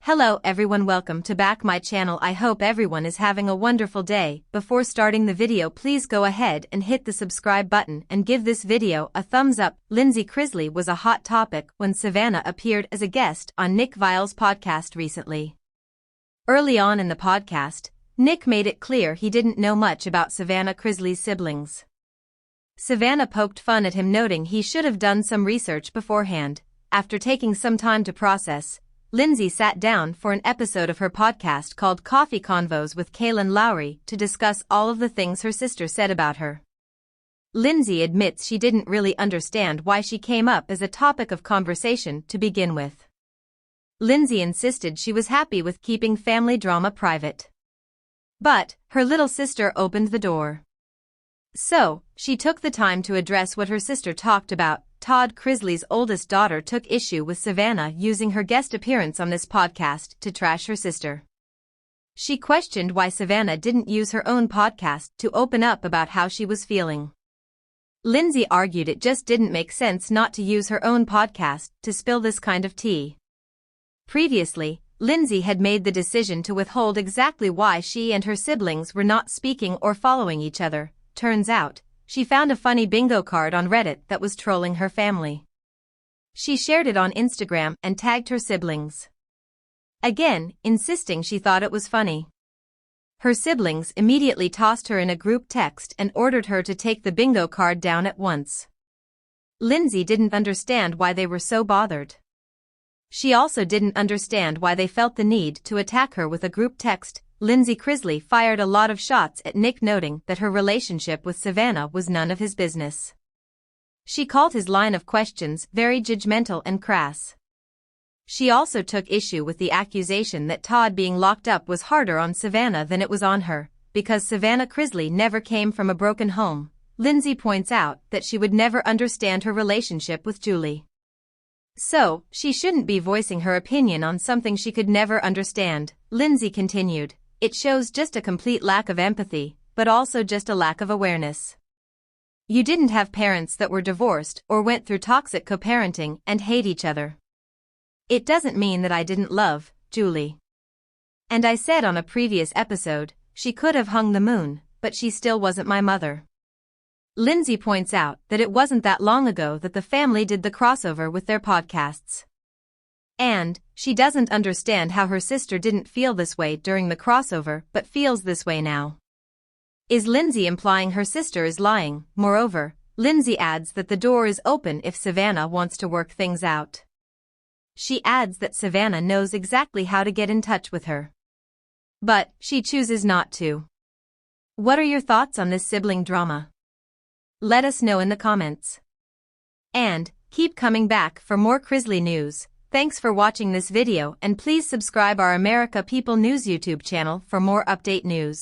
Hello everyone, welcome to back my channel. I hope everyone is having a wonderful day. Before starting the video, please go ahead and hit the subscribe button and give this video a thumbs up. Lindsie Chrisley was a hot topic when Savannah appeared as a guest on Nick Viall's podcast recently. Early on in the podcast, Nick made it clear he didn't know much about Savannah Chrisley's siblings. Savannah poked fun at him, noting he should have done some research beforehand. After taking some time to process, Lindsie sat down for an episode of her podcast called Coffee Convos with Kaylin Lowry to discuss all of the things her sister said about her. Lindsie admits she didn't really understand why she came up as a topic of conversation to begin with. Lindsie insisted she was happy with keeping family drama private. But her little sister opened the door. So, she took the time to address what her sister talked about. Todd Chrisley's oldest daughter took issue with Savannah using her guest appearance on this podcast to trash her sister. She questioned why Savannah didn't use her own podcast to open up about how she was feeling. Lindsie argued it just didn't make sense not to use her own podcast to spill this kind of tea. Previously, Lindsie had made the decision to withhold exactly why she and her siblings were not speaking or following each other. Turns out, she found a funny bingo card on Reddit that was trolling her family. She shared it on Instagram and tagged her siblings, again insisting she thought it was funny. Her siblings immediately tossed her in a group text and ordered her to take the bingo card down at once. Lindsie didn't understand why they were so bothered. She also didn't understand why they felt the need to attack her with a group text. Lindsie Chrisley fired a lot of shots at Nick, noting that her relationship with Savannah was none of his business. She called his line of questions very judgmental and crass. She also took issue with the accusation that Todd being locked up was harder on Savannah than it was on her, because Savannah Chrisley never came from a broken home. Lindsie points out that she would never understand her relationship with Julie. So, she shouldn't be voicing her opinion on something she could never understand. Lindsie continued, "It shows just a complete lack of empathy, but also just a lack of awareness. You didn't have parents that were divorced or went through toxic co-parenting and hate each other. It doesn't mean that I didn't love Julie. And I said on a previous episode, she could have hung the moon, but she still wasn't my mother." Lindsie points out that it wasn't that long ago that the family did the crossover with their podcasts. And she doesn't understand how her sister didn't feel this way during the crossover but feels this way now. Is Lindsie implying her sister is lying? Moreover, Lindsie adds that the door is open if Savannah wants to work things out. She adds that Savannah knows exactly how to get in touch with her, but she chooses not to. What are your thoughts on this sibling drama? Let us know in the comments. And keep coming back for more Chrisley news. Thanks for watching this video, and please subscribe our America People News YouTube channel for more update news.